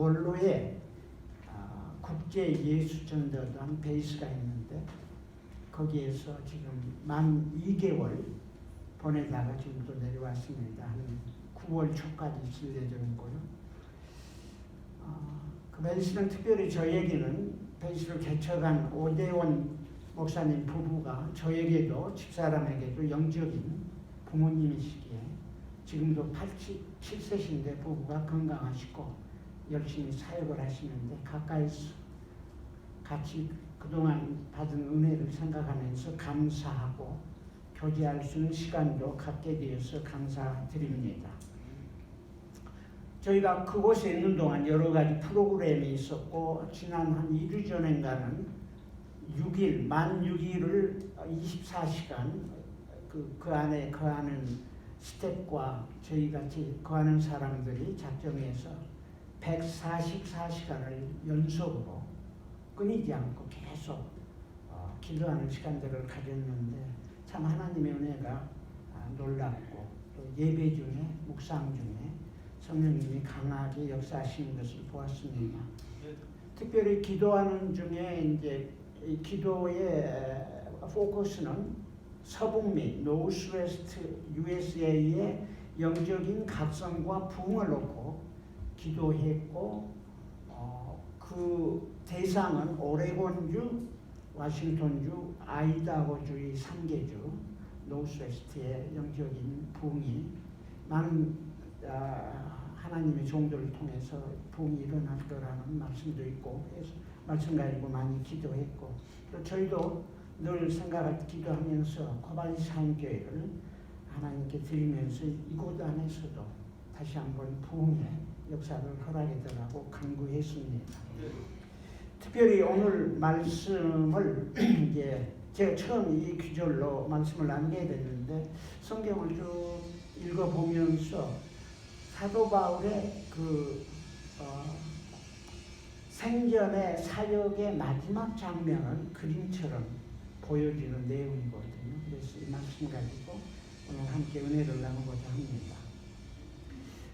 몰로에 국제 예수전도단 베이스가 있는데 거기에서 지금 만 2개월 보내다가 지금도 내려왔습니다. 한 9월 초까지 있을 예정이고요. 그 베이스는 특별히 저에게는 베이스를 개척한 오대원 목사님 부부가 저에게도 집사람에게도 영적인 부모님이시기에 지금도 87세신데 부부가 건강하시고 열심히 사역을 하시는데 가까이서 같이 그동안 받은 은혜를 생각하면서 감사하고 교제할 수 있는 시간도 갖게 되어서 감사드립니다. 저희가 그곳에 있는 동안 여러 가지 프로그램이 있었고 지난 한 2주 전인가는 6일, 만 6일을 24시간 그 안에 거하는 스텝과 저희 같이 거하는 사람들이 작정해서 144시간을 연속으로 끊이지 않고 계속 기도하는 시간들을 가졌는데 참 하나님의 은혜가 놀랍고 또 예배 중에 묵상 중에 성령님이 강하게 역사하시는 것을 보았습니다. 특별히 기도하는 중에 이제 이 기도의 포커스는 서북미 노스웨스트 USA의 영적인 각성과 부흥을 놓고 기도했고 그 대상은 오레곤주, 워싱턴주, 아이다호주의 3개주 노스웨스트의 영적인 부흥이 많은 하나님의 종들을 통해서 부흥이 일어날 거라는 말씀도 있고 해서 말씀 가지고 많이 기도했고 또 저희도 늘 생각할 기도하면서 코발리 사인교회를 하나님께 드리면서 이곳 안에서도 다시 한번 부흥의 역사를 허락해 달라고 간구했습니다. 특별히 오늘 말씀을 이제 제가 처음 이 귀절로 말씀을 나누게 됐는데 성경을 쭉 읽어보면서 사도 바울의 생전의 사역의 마지막 장면을 그림처럼 보여주는 내용이거든요. 그래서 이 말씀 가지고 오늘 함께 은혜를 나누고자 합니다.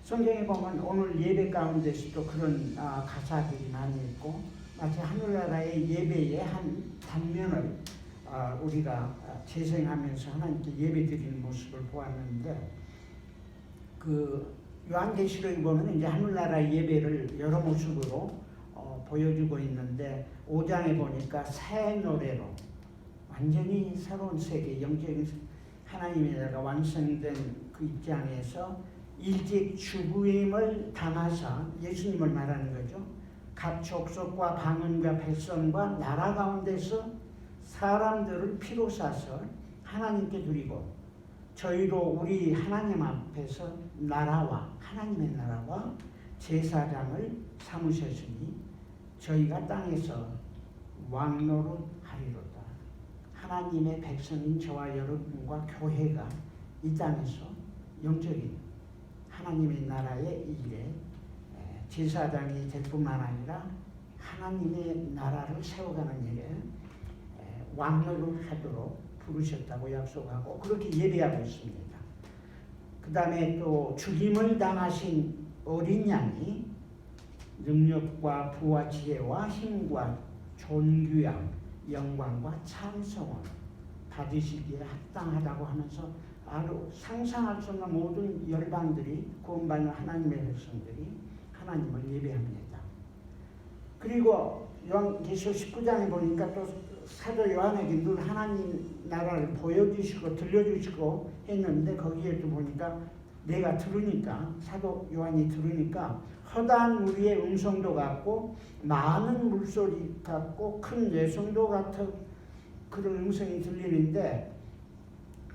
성경에 보면 오늘 예배 가운데서도 그런 가사들이 많이 있고 마치 하늘나라의 예배의 한 단면을 우리가 재생하면서 하나님께 예배드리는 모습을 보았는데 그 요한계시록에 보면 이제 하늘나라의 예배를 여러 모습으로 보여주고 있는데 5장에 보니까 새 노래로 완전히 새로운 세계 영적인 하나님의 나라가 완성된 그 입장에서 일찍 죽음을 당하사 예수님을 말하는 거죠. 각 족속과 방언과 백성과 나라 가운데서 사람들을 피로 사서 하나님께 드리고 저희로 우리 하나님 앞에서 나라와 하나님의 나라와 제사장을 삼으셨으니 저희가 땅에서 왕노릇하리로다. 하나님의 백성인 저와 여러분과 교회가 이 땅에서 영적인 하나님의 나라의 일에 제사장이 될 뿐만 아니라 하나님의 나라를 세워가는 일에 왕노릇하도록 부르셨다고 약속하고 그렇게 예배하고 있습니다. 그 다음에 또 죽임을 당하신 어린 양이 능력과 부와 지혜와 힘과 존귀함, 영광과 찬송을 받으시기에 합당하다고 하면서 아주 상상할 수 없는 모든 열방들이 구원받는 하나님의 백성들이 하나님을 예배합니다. 그리고 요한계시록 19장에 보니까 또 사도 요한에게 늘 하나님 나라를 보여주시고 들려주시고 했는데 거기에도 보니까 내가 들으니까 사도 요한이 들으니까 허다한 무리의 음성도 같고 많은 물소리 같고 큰 뇌성도 같은 그런 음성이 들리는데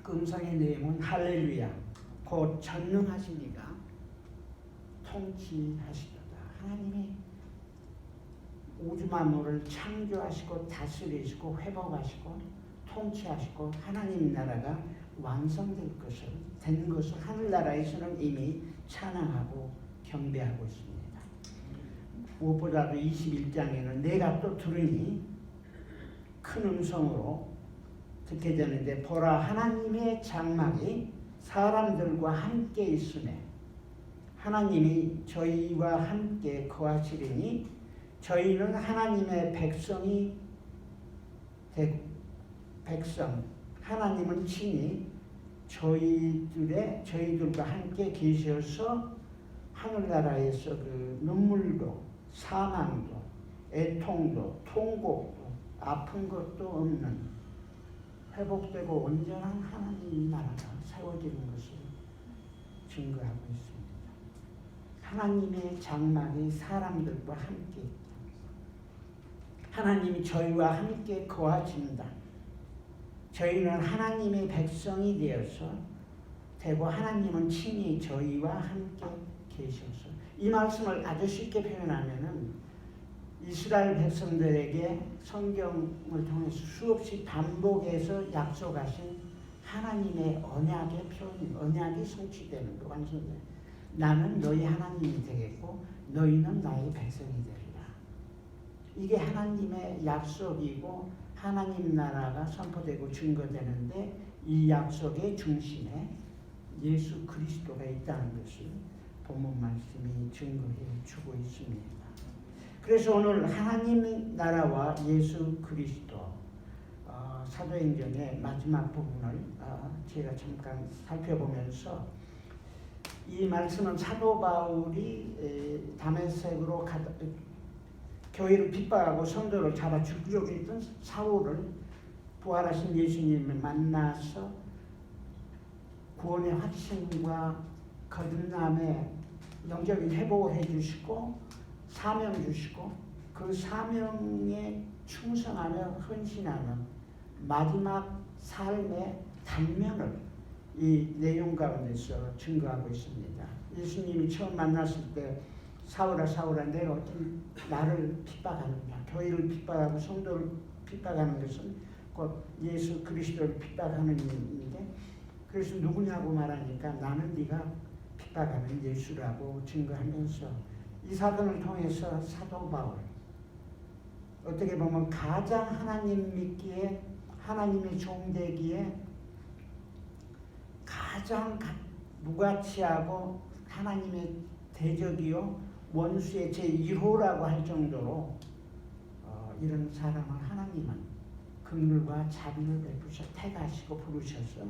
그 음성의 내용은 할렐루야 곧 전능하신 이가 통치하시도다. 하나님이 우주 만물을 창조하시고 다스리시고 회복하시고 통치하시고 하나님 나라가 완성될 것을 된 것을 하늘나라에서는 이미 찬양하고 경배하고 있습니다. 무엇보다도 21장에는 내가 또 들으니 큰 음성으로 듣게 되는데 보라 하나님의 장막이 사람들과 함께 있으매 하나님이 저희와 함께 거하시리니 저희는 하나님의 백성이 되고 백성 하나님은 친히 저희들과 함께 계셔서 하늘나라에서 그 눈물도 사망도 애통도 통곡도 아픈 것도 없는 회복되고 온전한 하나님 나라가 세워지는 것을 증거하고 있습니다. 하나님의 장막이 사람들과 함께 있다. 하나님이 저희와 함께 거하신다. 저희는 하나님의 백성이 되어서 되고 하나님은 친히 저희와 함께 계셔서 이 말씀을 아주 쉽게 표현하면은 이스라엘 백성들에게 성경을 통해서 수없이 반복해서 약속하신 하나님의 언약의 표현, 언약이 성취되는 거 완성돼요. 나는 너희 하나님이 되겠고 너희는 나의 백성이 되리라. 이게 하나님의 약속이고 하나님 나라가 선포되고 증거되는데 이 약속의 중심에 예수 그리스도가 있다는 것을 본문 말씀이 증거해 주고 있습니다. 그래서 오늘 하나님 나라와 예수 그리스도 사도행전의 마지막 부분을 제가 잠깐 살펴보면서 이 말씀은 사도 바울이 다메섹으로 교회를 핍박하고 성도를 잡아 죽이려고 했던 사울을 부활하신 예수님을 만나서 구원의 확신과 거듭남의 영적인 회복을 해주시고 사명 주시고 그 사명에 충성하며 헌신하는 마지막 삶의 단면을 이 내용 가운데서 증거하고 있습니다. 예수님이 처음 만났을 때 사울아 사울아 내가 어떤 나를 핍박하느냐, 교회를 핍박하고 성도를 핍박하는 것은 곧 예수 그리스도를 핍박하는 일인데 그래서 누구냐고 말하니까 나는 네가 핍박하는 예수라고 증거하면서 이 사건을 통해서 사도 바울 어떻게 보면 가장 하나님 믿기에 하나님의 종되기에 가장 무가치하고 하나님의 대적이요 원수의 제1호라고 할 정도로 이런 사람을 하나님은 긍휼과 자비를 베푸셔 택하시고 부르셔서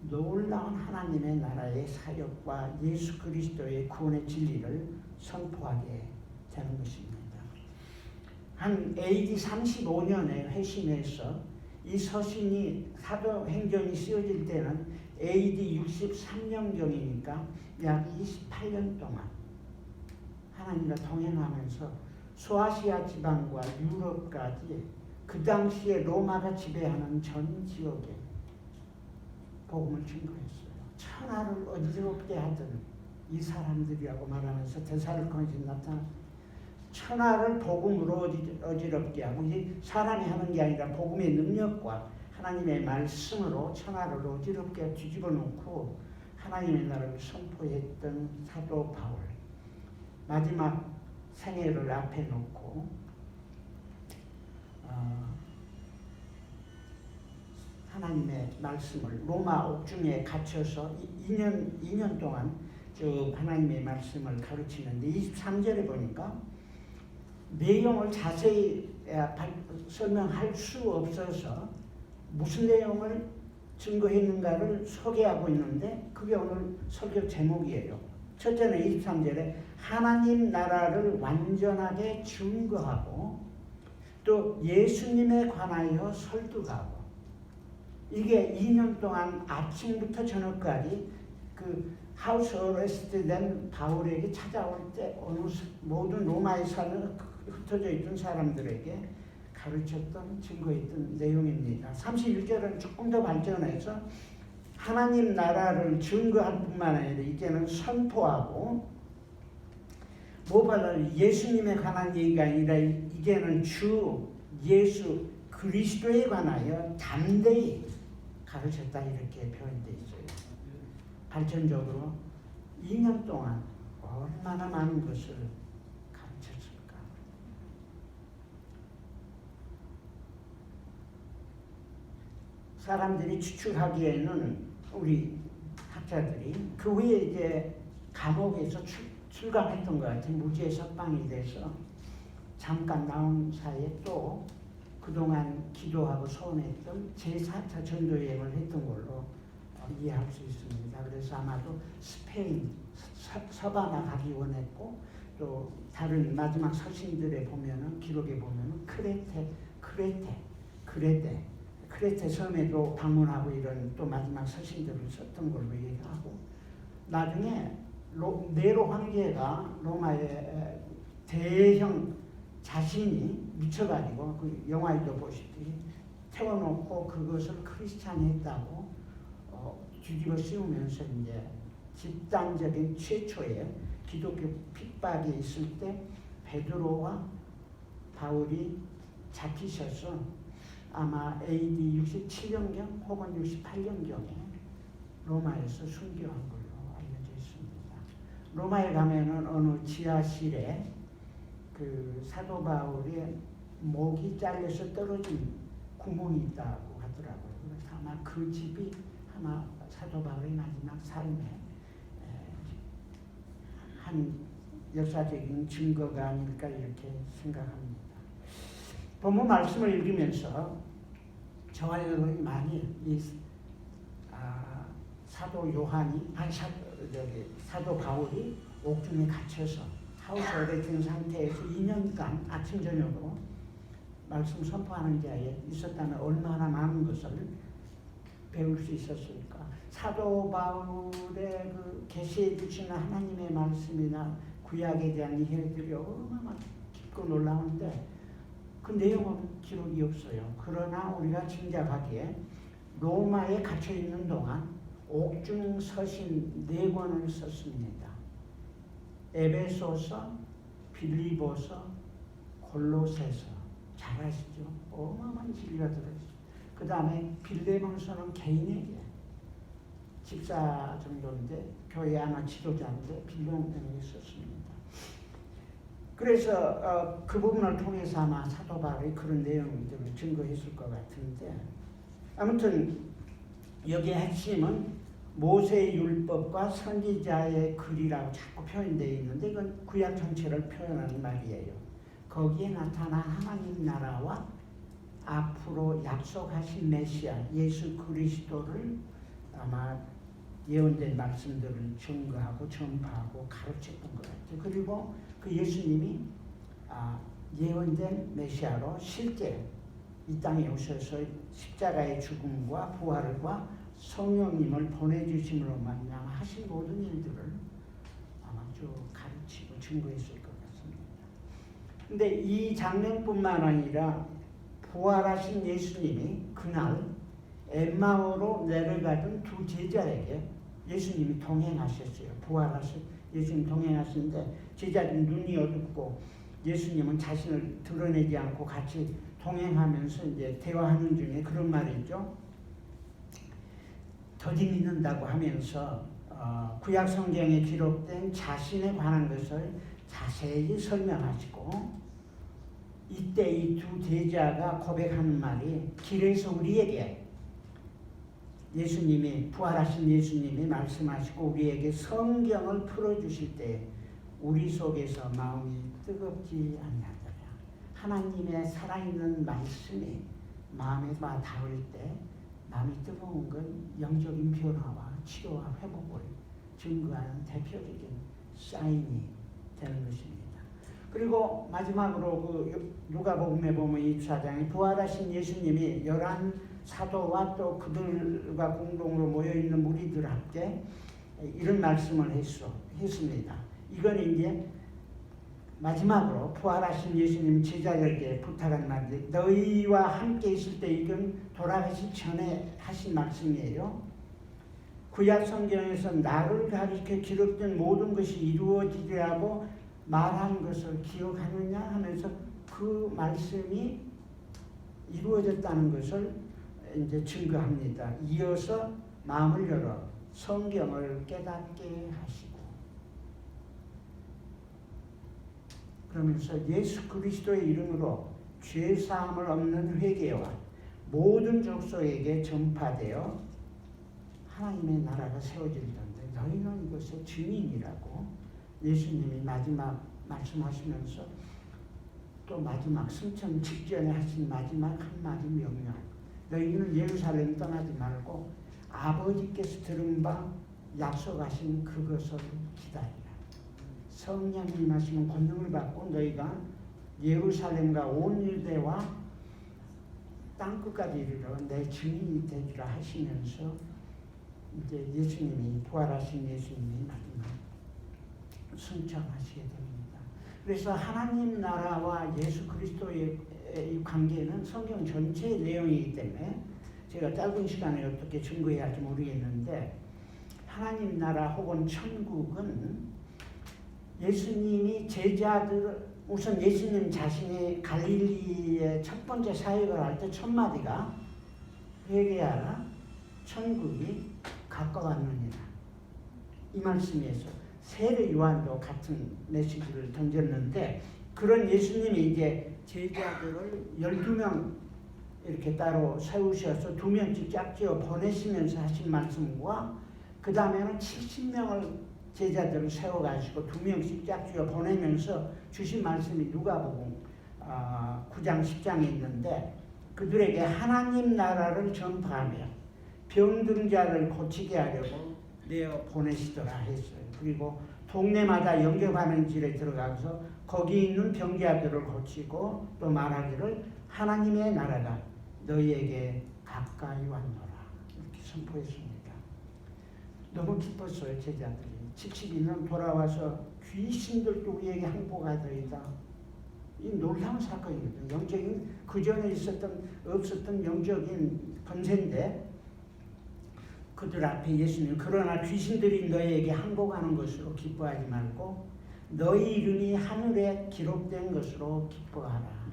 놀라운 하나님의 나라의 사역과 예수 그리스도의 구원의 진리를 선포하게 되는 것입니다. 한 AD 35년에 회심해서 이 서신이 사도행전이 쓰여질 때는 AD 63년경이니까 약 28년 동안 하나님과 동행하면서 소아시아 지방과 유럽까지 그 당시에 로마가 지배하는 전 지역에 복음을 증거했어요. 천하를 어지럽게 하던 이 사람들이라고 말하면서 데살로니가에 나타나 천하를 복음으로 어지럽게 하고 이 사람이 하는 게 아니라 복음의 능력과 하나님의 말씀으로 천하를 어지럽게 뒤집어 놓고 하나님의 나라를 선포했던 사도 바울 마지막 생애를 앞에 놓고 하나님의 말씀을 로마 옥중에 갇혀서 2년 동안 쭉 하나님의 말씀을 가르치는데 23절에 보니까 내용을 자세히 설명할 수 없어서 무슨 내용을 증거했는가를 소개하고 있는데 그게 오늘 설교 제목이에요. 첫째는 23절에 하나님 나라를 완전하게 증거하고 또 예수님에 관하여 설득하고 이게 2년 동안 아침부터 저녁까지 그 하우스 어레스트 된 바울에게 찾아올 때 모든 로마에 사는 흩어져 있던 사람들에게 가르쳤던 증거했던 내용입니다. 31절은 조금 더 발전해서 하나님 나라를 증거할 뿐만 아니라 이제는 선포하고 무엇보다 예수님에 관한 얘기가 아니라 이제는 주 예수 그리스도에 관하여 담대히 가르쳤다 이렇게 표현되어 있어요. 발전적으로 2년 동안 얼마나 많은 것을 가르쳤을까. 사람들이 추측하기에는 우리 학자들이 그 후에 이제 감옥에서 출감했던 것 같아요. 무죄 석방이 돼서 잠깐 나온 사이에 또 그동안 기도하고 소원했던 제4차 전도여행을 했던 걸로 이해할 수 있습니다. 그래서 아마도 스페인, 서바나 가기 원했고 또 다른 마지막 서신들에 보면은 기록에 보면은 크레테 섬에도 방문하고 이런 또 마지막 서신들을 썼던 걸로 얘기하고 나중에 네로 황제가 로마의 대형 자신이 미쳐가지고 그 영화에도 보시듯이 태워놓고 그것을 크리스찬했다고 뒤집어 씌우면서 이제 집단적인 최초의 기독교 핍박이 있을 때 베드로와 바울이 잡히셔서 아마 AD 67년경 혹은 68년경에 로마에서 순교한 걸로 알려져 있습니다. 로마에 가면은 어느 지하실에 그 사도 바울의 목이 잘려서 떨어진 구멍이 있다고 하더라고요. 그래서 아마 그 집이 아마 사도 바울의 마지막 삶에 한 역사적인 증거가 아닐까 이렇게 생각합니다. 본문 말씀을 읽으면서 저와 여러분이 많이 사도 요한이 사도 바울이 옥중에 갇혀서 하우스 어레스트 상태에서 2년간 아침 저녁으로 말씀 선포하는 자에 있었다면 얼마나 많은 것을 배울 수 있었을까. 사도 바울의 그 계시해 주시는 하나님의 말씀이나 구약에 대한 이해들이 얼마나 깊고 놀라운데 그 내용은 기록이 없어요. 그러나 우리가 짐작하기에 로마에 갇혀 있는 동안 옥중 서신 4권을 썼습니다. 에베소서, 빌립보서, 골로새서. 잘 아시죠? 어마어마한 진리가 들어있어요. 그 다음에 빌레몬서는 개인에게 집사 정도인데 교회 아마 지도자인데 빌레몬에게 썼습니다. 그래서 그 부분을 통해서 아마 사도 바울이 그런 내용들을 증거했을 것 같은데 아무튼 여기의 핵심은 모세의 율법과 선지자의 글이라고 자꾸 표현되어 있는데 이건 구약 전체를 표현하는 말이에요. 거기에 나타난 하나님 나라와 앞으로 약속하신 메시아 예수 그리스도를 아마 예언된 말씀들을 증거하고 전파하고 가르쳤던 것 같아요. 그리고 그 예수님이 예언된 메시아로 실제 이 땅에 오셔서 십자가의 죽음과 부활과 성령님을 보내주심으로 말미암아 하신 모든 일들을 아마 쭉 가르치고 증거했을 것 같습니다. 근데 이 장면뿐만 아니라 부활하신 예수님이 그날 엠마오로 내려가던 두 제자에게 예수님이 동행하셨어요. 부활하신 예수님 동행하시는데 제자들이 눈이 어둡고 예수님은 자신을 드러내지 않고 같이 동행하면서 이제 대화하는 중에 그런 말이 있죠. 더디 믿는다고 하면서 구약 성경에 기록된 자신에 관한 것을 자세히 설명하시고 이때 이 두 제자가 고백하는 말이 길에서 우리에게 예수님이 부활하신 예수님이 말씀하시고 우리에게 성경을 풀어주실 때 우리 속에서 마음이 뜨겁지 않냐더라. 하나님의 살아있는 말씀이 마음에 닿을 때 마음이 뜨거운 건 영적인 변화와 치료와 회복을 증거하는 대표적인 사인이 되는 것입니다. 그리고 마지막으로 그 누가복음에 보면 24장에 부활하신 예수님이 11 사도와 또 그들과 공동으로 모여있는 무리들 함께 이런 말씀을 했습니다. 이건 이제 마지막으로 부활하신 예수님 제자들에게 부탁한 말인데 너희와 함께 있을 때 이건 돌아가시 전에 하신 말씀이에요. 구약 성경에서 나를 가리켜 기록된 모든 것이 이루어지리라고 말한 것을 기억하느냐 하면서 그 말씀이 이루어졌다는 것을 이제 증거합니다. 이어서 마음을 열어 성경을 깨닫게 하시고 그러면서 예수 그리스도의 이름으로 죄 사함을 얻는 회개와 모든 족속에게 전파되어 하나님의 나라가 세워질 텐데 너희는 이것의 증인이라고 예수님이 마지막 말씀하시면서 또 마지막 승천 직전에 하신 마지막 한마디 명령. 너희는 예루살렘 떠나지 말고 아버지께서 들은 바 약속하신 그것을 기다리라. 성령이 임하시면 권능을 받고 너희가 예루살렘과 온 유대와 땅끝까지 이르러 내 증인이 되리라 하시면서 이제 예수님이 부활하신 예수님이 마지막 승천하시게 됩니다. 그래서 하나님 나라와 예수 그리스도의 이 관계는 성경 전체의 내용이기 때문에 제가 짧은 시간에 어떻게 증거해야 할지 모르겠는데 하나님 나라 혹은 천국은 예수님이 제자들 우선 예수님 자신이 갈릴리의 첫 번째 사역을 할 때 첫 마디가 회개하라 천국이 가까웠느니라 이 말씀에서 세례 요한도 같은 메시지를 던졌는데 그런 예수님이 이제 제자들을 12명 이렇게 따로 세우셔서 2명씩 짝지어 보내시면서 하신 말씀과 그 다음에는 70명을 제자들을 세워가지고 2명씩 짝지어 보내면서 주신 말씀이 누가복음 9장 10장에 있는데 그들에게 하나님 나라를 전파하며 병든 자를 고치게 하려고 내어 보내시더라 했어요. 그리고 동네마다 영접하는 집에 들어가서 거기 있는 병자들을 고치고 또 말하기를 하나님의 나라가 너희에게 가까이 왔노라 이렇게 선포했습니다. 너무 기뻤어요. 제자들이 70인은 돌아와서 귀신들도 우리에게 항복하더이다. 이 놀라운 사건이거든요. 영적인 그전에 없었던 영적인 권세인데 그들 앞에 예수님 그러나 귀신들이 너희에게 항복하는 것으로 기뻐하지 말고 너희 이름이 하늘에 기록된 것으로 기뻐하라.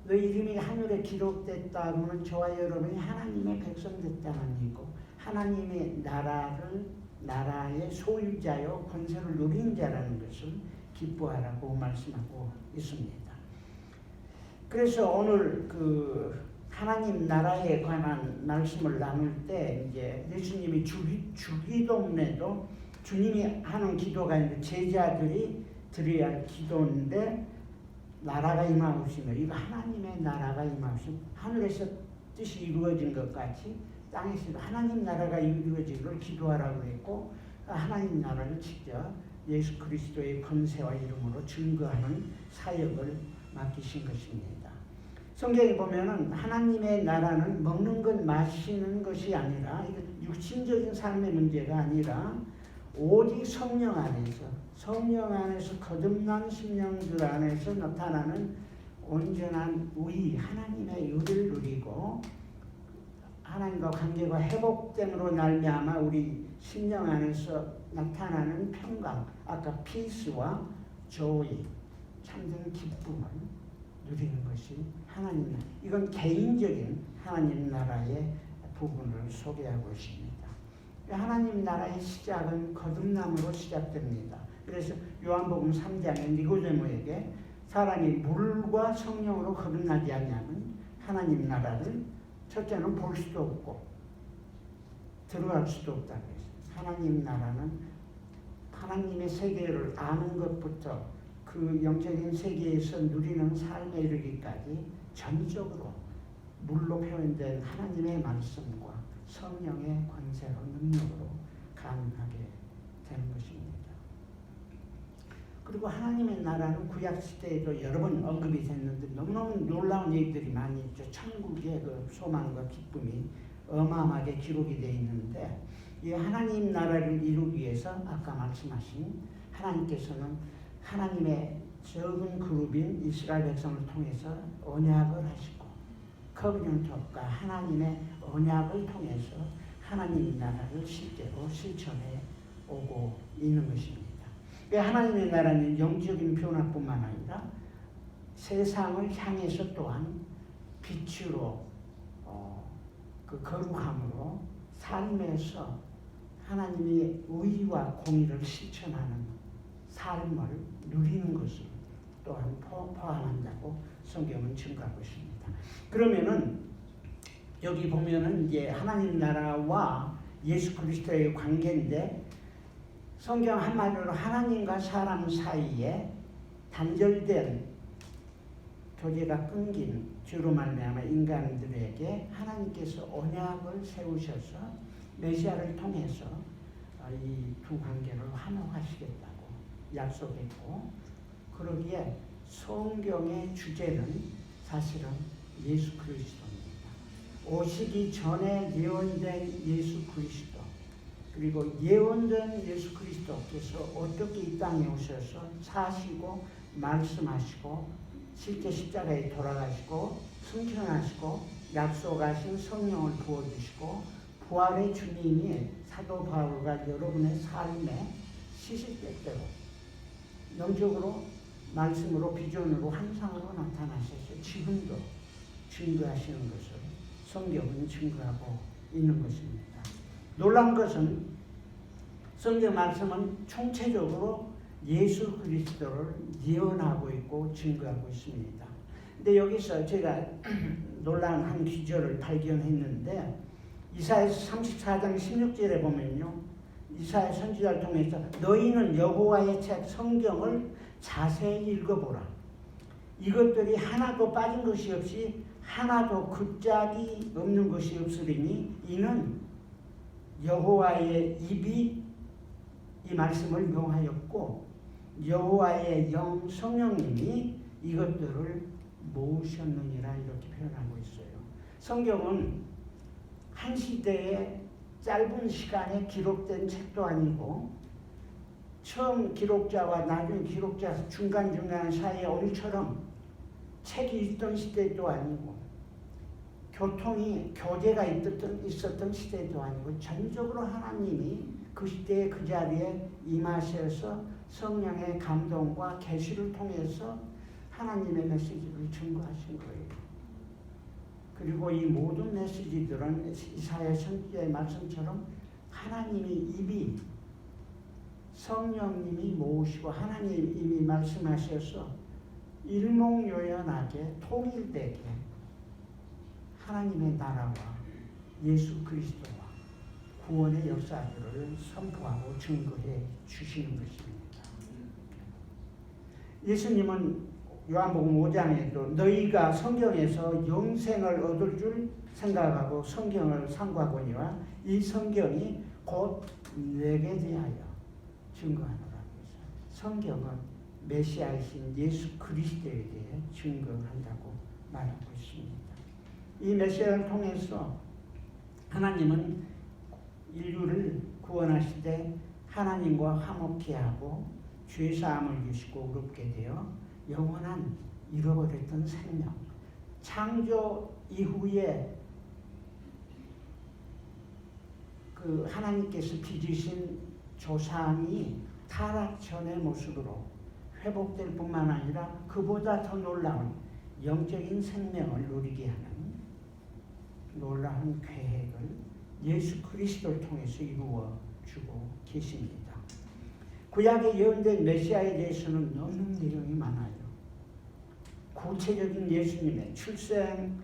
너희 이름이 하늘에 기록됐다면 저와 여러분이 하나님의 백성 됐다는 얘기고 하나님의 나라의 소유자요 권세를 누린 자라는 것을 기뻐하라고 말씀하고 있습니다. 그래서 오늘 그 하나님 나라에 관한 말씀을 나눌 때 이제 예수님이 주기도문에도 주님이 하는 기도가 있는데 제자들이 드려야 할 기도인데 나라가 임하옵시며 이거 하나님의 나라가 임하옵시며 하늘에서 뜻이 이루어진 것 같이 땅에서 하나님 나라가 이루어지기를 기도하라고 했고 하나님 나라를 직접 예수 그리스도의 권세와 이름으로 증거하는 사역을 맡기신 것입니다. 성경에 보면은 하나님의 나라는 먹는 것 마시는 것이 아니라 육신적인 삶의 문제가 아니라 오직 성령 안에서 거듭난 심령들 안에서 나타나는 온전한 의 하나님의 의를 누리고 하나님과 관계가 회복됨으로 말미암아 우리 심령 안에서 나타나는 평강 아까 피스와 조이 참된 기쁨을 누리는 것이 하나님 나라. 이건 개인적인 하나님 나라의 부분을 소개하고 있습니다. 하나님 나라의 시작은 거듭남으로 시작됩니다. 그래서 요한복음 3장에 니고데모에게 사람이 물과 성령으로 거듭나지 않냐면 하나님 나라를 첫째는 볼 수도 없고 들어갈 수도 없다고 했어요. 하나님 나라는 하나님의 세계를 아는 것부터 그 영적인 세계에서 누리는 삶에 이르기까지 전적으로 물로 표현된 하나님의 말씀과 성령의 권세로 능력으로 가능하게 되는 것입니다. 그리고 하나님의 나라는 구약시대에도 여러 번 언급이 됐는데 너무너무 놀라운 얘기들이 많이 있죠. 천국의 그 소망과 기쁨이 어마어마하게 기록이 되어 있는데 이 하나님 나라를 이루기 위해서 아까 말씀하신 하나님께서는 하나님의 적은 그룹인 이스라엘 백성을 통해서 언약을 하시고 커비넌트가 하나님의 언약을 통해서 하나님 나라를 실제로 실천해 오고 있는 것입니다. 하나님의 나라는 영적인 변화뿐만 아니라 세상을 향해서 또한 빛으로 그 거룩함으로 삶에서 하나님의 의와 공의를 실천하는 삶을 누리는 것을 또한 포함한다고 성경은 증거하고 있습니다. 그러면은 여기 보면은 이제 하나님 나라와 예수 그리스도의 관계인데 성경 한마디로 하나님과 사람 사이에 단절된 교제가 끊긴 주로 말미암아 인간들에게 하나님께서 언약을 세우셔서 메시아를 통해서 이 두 관계를 화목하시겠다고 약속했고, 그러기에 성경의 주제는 사실은 예수 그리스도입니다. 오시기 전에 예언된 예수 그리스도, 그리고 예언된 예수 그리스도께서 어떻게 이 땅에 오셔서 사시고 말씀하시고 실제 십자가에 돌아가시고 승천하시고 약속하신 성령을 부어주시고 부활의 주님이 사도 바울과 여러분의 삶에 시시때때로 영적으로 말씀으로 비전으로 환상으로 나타나셔서 지금도 증거하시는 것을 성경은 증거하고 있는 것입니다. 놀라운 것은 성경 말씀은 총체적으로 예수 그리스도를 예언하고 있고 증거하고 있습니다. 근데 여기서 제가 놀라운 한 기절을 발견했는데 이사야서 34장 16절에 보면요, 이사야 선지자를 통해서 너희는 여호와의 책 성경을 자세히 읽어보라. 이것들이 하나도 빠진 것이 없이 하나도 긋짝이 없는 것이 없으리니 이는 여호와의 입이 이 말씀을 명하였고 여호와의 영 성령님이 이것들을 모으셨느니라, 이렇게 표현하고 있어요. 성경은 한 시대에 짧은 시간에 기록된 책도 아니고 처음 기록자와 나중 기록자 중간중간 사이에 오늘처럼 책이 있던 시대도 아니고 교제가 있었던 시대도 아니고 전적으로 하나님이 그 시대에 그 자리에 임하셔서 성령의 감동과 계시를 통해서 하나님의 메시지를 증거하신 거예요. 그리고 이 모든 메시지들은 이사야 선지자의 말씀처럼 하나님의 입이 성령님이 모으시고 하나님이 말씀하셔서 일목요연하게 통일되게 하나님의 나라와 예수 그리스도와 구원의 역사들을 선포하고 증거해 주시는 것입니다. 예수님은 요한복음 5장에도 너희가 성경에서 영생을 얻을 줄 생각하고 성경을 상고하거니와 이 성경이 곧 내게 대하여 증거하노라고 해서 성경은 메시아이신 예수 그리스도에 대해 증거한다고 말하고 있습니다. 이 메시아를 통해서 하나님은 인류를 구원하시되 하나님과 화목케 하고 죄사함을 주시고 의롭게 되어 영원한 잃어버렸던 생명, 창조 이후에 그 하나님께서 빚으신 조상이 타락 전의 모습으로 회복될 뿐만 아니라 그보다 더 놀라운 영적인 생명을 누리게 하는 놀라운 계획을 예수 그리스도를 통해서 이루어 주고 계십니다. 구약에 예언된 메시아에 대해서는 너무 내용이 많아요. 구체적인 예수님의 출생,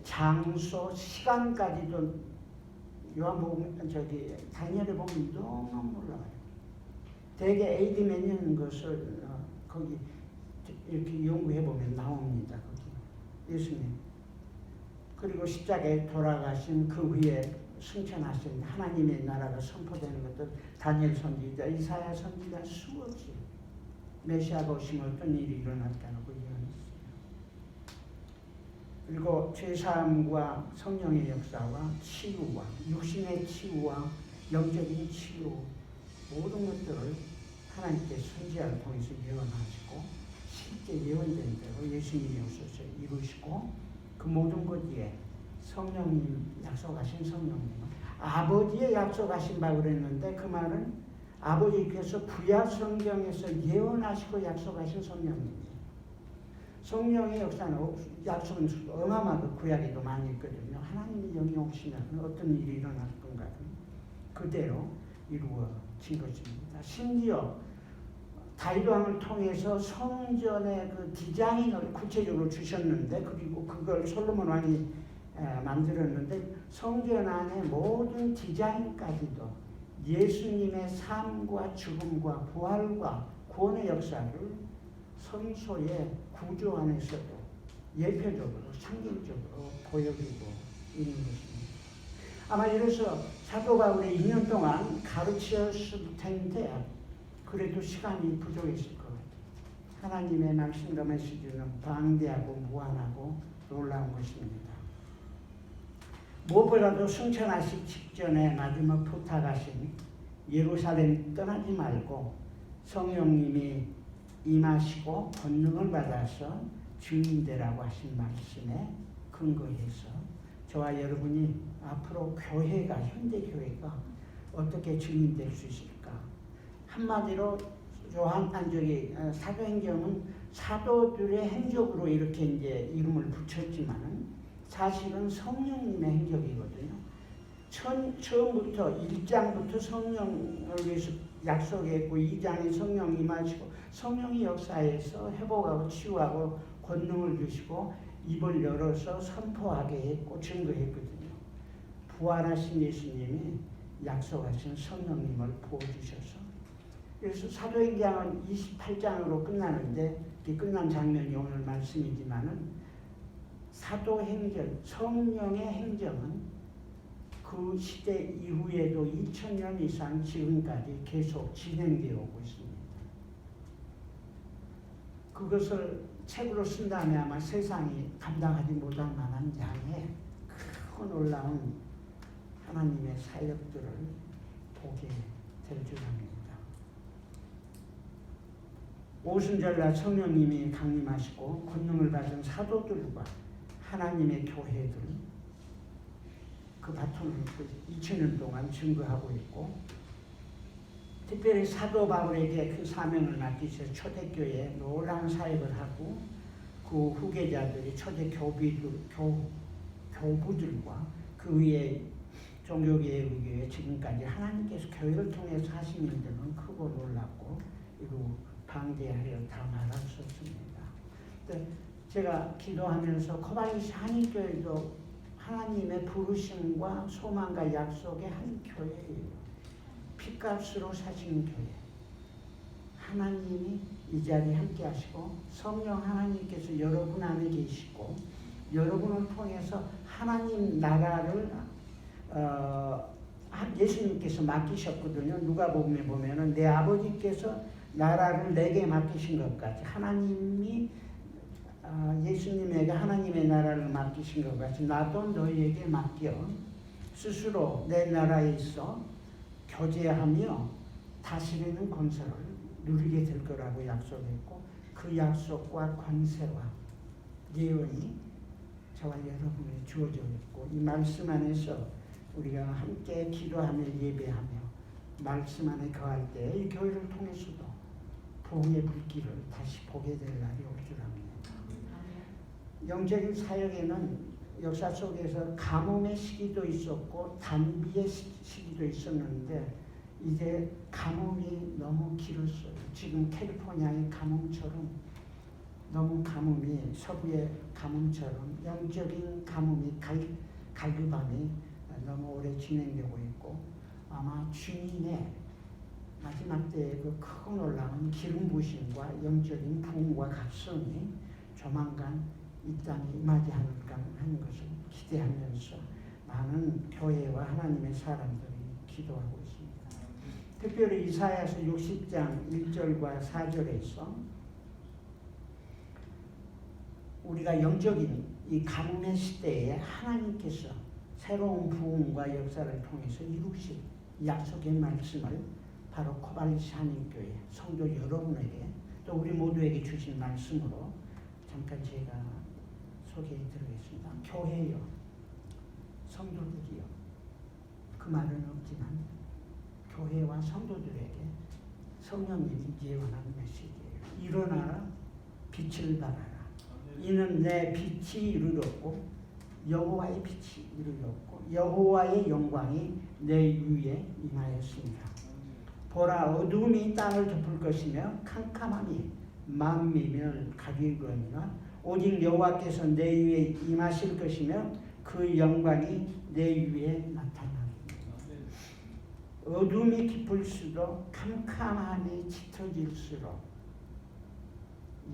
장소, 시간까지도 요한복음 다니엘에 보면 너무 놀라워요. 대개 AD 몇 년 것을 거기 이렇게 연구해 보면 나옵니다. 거기 예수님. 그리고 십자가에 돌아가신 그 후에 승천하신 하나님의 나라가 선포되는 것도 다니엘 선지자, 이사야 선지자 수없이 메시아가 오시면 어떤 일이 일어났다고 예언했어요. 그리고 죄사함과 성령의 역사와 치유와 육신의 치유와 영적인 치유 모든 것들을 하나님께 선지자를 통해서 예언하시고 실제 예언된 대로 예수님이 오셔서 이루시고 그 모든 것 위에 성령님 약속하신 성령님은 아버지의 약속하신 바 그랬는데 그 말은 아버지께서 구약 성경에서 예언하시고 약속하신 성령님이에요. 성령의 역사는 약속은 어마어마하게 구약에도 많이 있거든요. 하나님이 여기 오시면 어떤 일이 일어날 건가 그대로 이루어진 것입니다. 심지어 다윗 왕을 통해서 성전의 그 디자인을 구체적으로 주셨는데 그리고 그걸 솔로몬 왕이 만들었는데 성전 안에 모든 디자인까지도 예수님의 삶과 죽음과 부활과 구원의 역사를 성소의 구조 안에서도 예표적으로 상징적으로 보여주고 있는 것입니다. 아마 이래서 사도 바울이 2년 동안 가르쳤을 텐데 그래도 시간이 부족했을 것 같아요. 하나님의 말씀과 메시지는 방대하고 무한하고 놀라운 것입니다. 무엇보다도 승천하시기 직전에 마지막 부탁하신 예루살렘 떠나지 말고 성령님이 임하시고 권능을 받아서 증인되라고 하신 말씀에 근거해서 저와 여러분이 앞으로 교회가, 현대교회가 어떻게 증인될 수 있을까? 한마디로 사도행전은 사도들의 행적으로 이렇게 이제 이름을 붙였지만은 사실은 성령님의 행적이거든요. 처음부터 1장부터 성령을 위해서 약속했고 2장에 성령이 임하시고 성령이 역사에서 회복하고 치유하고 권능을 주시고 입을 열어서 선포하게 했고 증거했거든요. 부활하신 예수님이 약속하신 성령님을 부어주셔서 그래서 사도행전은 28장으로 끝나는데 끝난 장면이 오늘 말씀이지만은 사도행전, 성령의 행정은 그 시대 이후에도 2000년 이상 지금까지 계속 진행되어 오고 있습니다. 그것을 책으로 쓴다면 아마 세상이 감당하지 못할 만한 양의 크고 놀라운 하나님의 사역들을 보게 될 줄 압니다. 오순절날 성령님이 강림하시고 권능을 받은 사도들과 하나님의 교회들 그 바통을 2000년 동안 증거하고 있고 특별히 사도 바울에게 그 사명을 맡기셔서 초대교회에 놀라운 사역을 하고 그 후계자들이 초대 교부들과 그 위에 종교개혁의 지금까지 하나님께서 교회를 통해서 하신 일들은 크고 놀랍고 이루 방대하여 다 말할 수 없습니다. 제가 기도하면서 코바이시 한인교회도 하나님의 부르심과 소망과 약속의 한 교회예요. 핏값으로 사신 교회. 하나님이 이 자리에 함께 하시고 성령 하나님께서 여러분 안에 계시고 여러분을 통해서 하나님 나라를 예수님께서 맡기셨거든요. 누가복음에 보면은 내 아버지께서 나라를 내게 맡기신 것 같이 하나님이 예수님에게 하나님의 나라를 맡기신 것 같이 나도 너희에게 맡겨 스스로 내 나라에 있어 교제하며 다스리는 권세를 누리게 될 거라고 약속했고 그 약속과 권세와 예언이 저와 여러분에 주어져 있고 이 말씀 안에서 우리가 함께 기도하며 예배하며 말씀 안에 거할 때 이 교회를 통해서도 부흥의 불길을 다시 보게 될 날이 올 줄 압니다. 영적인 사역에는 역사 속에서 가뭄의 시기도 있었고 단비의 시기도 있었는데 이제 가뭄이 너무 길었어요. 지금 캘리포니아의 가뭄처럼 너무 가뭄이 서부의 가뭄처럼 영적인 가뭄이 갈급함이 너무 오래 진행되고 있고 아마 주님의 마지막 때의 그 크고 놀라운 기름 부으심과 영적인 부흥과 각성이 조만간 이 땅에 임하지 않을까 하는 것을 기대하면서 많은 교회와 하나님의 사람들이 기도하고 있습니다. 특별히 이사야서 60장 1절과 4절에서 우리가 영적인 이 가뭄의 시대에 하나님께서 새로운 부흥과 역사를 통해서 이루실 약속의 말씀을 바로 코발리시 한인교회 성도 여러분에게 또 우리 모두에게 주신 말씀으로 잠깐 제가 소개해 드리겠습니다. 교회요, 성도들이요. 그 말은 없지만 교회와 성도들에게 성령님이 예언하는 메시지예요. 일어나라, 빛을 발하라. 이는 내 빛이 이르렀고 여호와의 빛이 이르렀고 여호와의 영광이 내 위에 임하였습니다. 보라, 어두움이 땅을 덮을 것이며 캄캄함이 만민을 가릴 거니와 오직 여호와께서 내 위에 임하실 것이며 그 영광이 내 위에 나타나리니 어둠이 깊을수록 캄캄함이 짙어질수록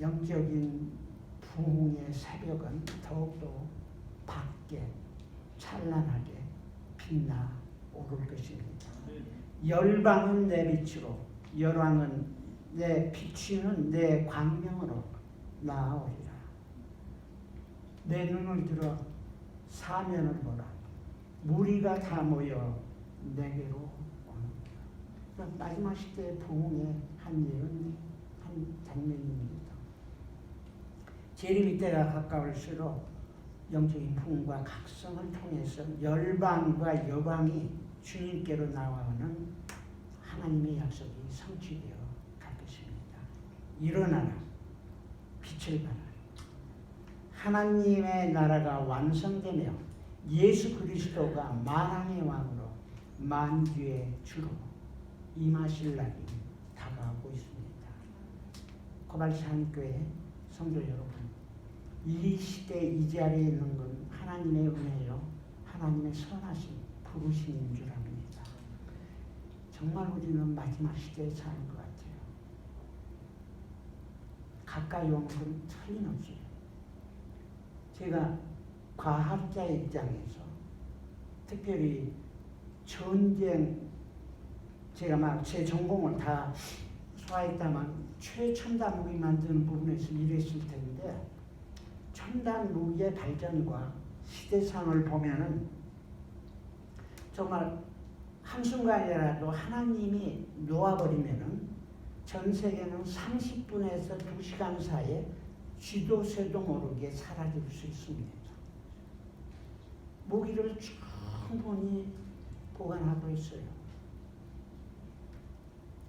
영적인 부흥의 새벽은 더욱더 밝게 찬란하게 빛나 오를 것입니다. 열방은 내 빛으로 열왕은 내 비추는 내 광명으로 나아오리라. 내 눈을 들어 사면을 보라. 무리가 다 모여 내게로 오는다. 마지막 시대의 부흥의 한 예언, 한 장면입니다. 재림의 때가 가까울수록 영적인 부흥과 각성을 통해서 열방과 여방이 주님께로 나와오는 하나님의 약속이 성취되어 갈 것입니다. 일어나라, 빛을 발하라. 하나님의 나라가 완성되며 예수 그리스도가 만왕의 왕으로 만주의 주로 임하실 날이 다가오고 있습니다. 고발시 한교회 성도 여러분, 이 시대 이 자리에 있는 건 하나님의 은혜요, 하나님의 선하신 부르심인 줄 압니다. 정말 우리는 마지막 시대에 사는 것 같아요. 가까이 온 건 틀림없어요. 제가 과학자의 입장에서 특별히 전쟁, 제가 막 제 전공을 다 소화했다만 최첨단 무기 만드는 부분에서 일했을 텐데 첨단 무기의 발전과 시대상을 보면은 정말 한순간이라도 하나님이 놓아버리면은 전 세계는 30분에서 2시간 사이에 쥐도 새도 모르게 사라질 수 있습니다. 무기를 충분히 보관하고 있어요.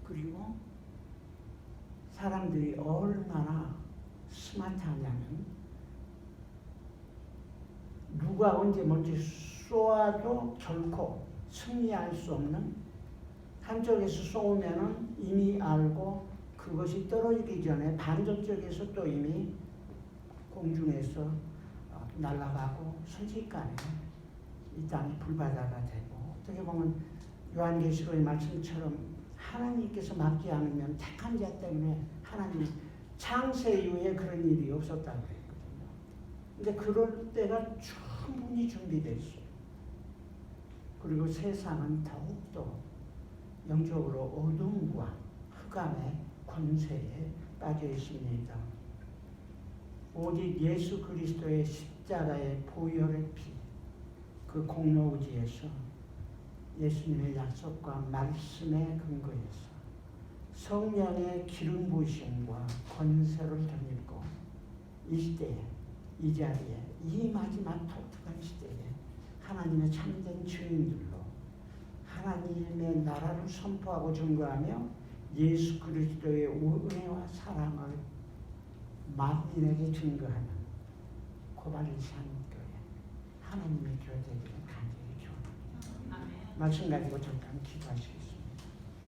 그리고 사람들이 얼마나 스마트하냐면 누가 언제 먼저 쏘아도 결코 승리할 수 없는, 한쪽에서 쏘면은 이미 알고 그것이 떨어지기 전에 반대쪽에서 또 이미 공중에서 날아가고 순식간에 이 땅이 불바다가 되고, 어떻게 보면 요한계시록의 말씀처럼 하나님께서 막지 않으면 택한 자 때문에 하나님 창세 이후에 그런 일이 없었다고 했거든요. 근데 그럴 때가 충분히 준비되어 있어요. 그리고 세상은 더욱더 영적으로 어둠과 흑암의 권세에 빠져 있습니다. 오직 예수 그리스도의 십자가의 보혈의 피, 그 공로의지에서 예수님의 약속과 말씀에 근거해서 성령의 기름 부으심과 권세를 덧입고 이 시대에, 이 자리에, 이 마지막 독특한 시대에 하나님의 참된 증인들로 하나님의 나라를 선포하고 증거하며 예수 그리스도의 은혜와 사랑을 만민에게 증거하는 고발리산 교회, 하나님의 교회 되기를 간절히 기원합니다. 말씀 가지고 잠깐 기도하시겠습니다.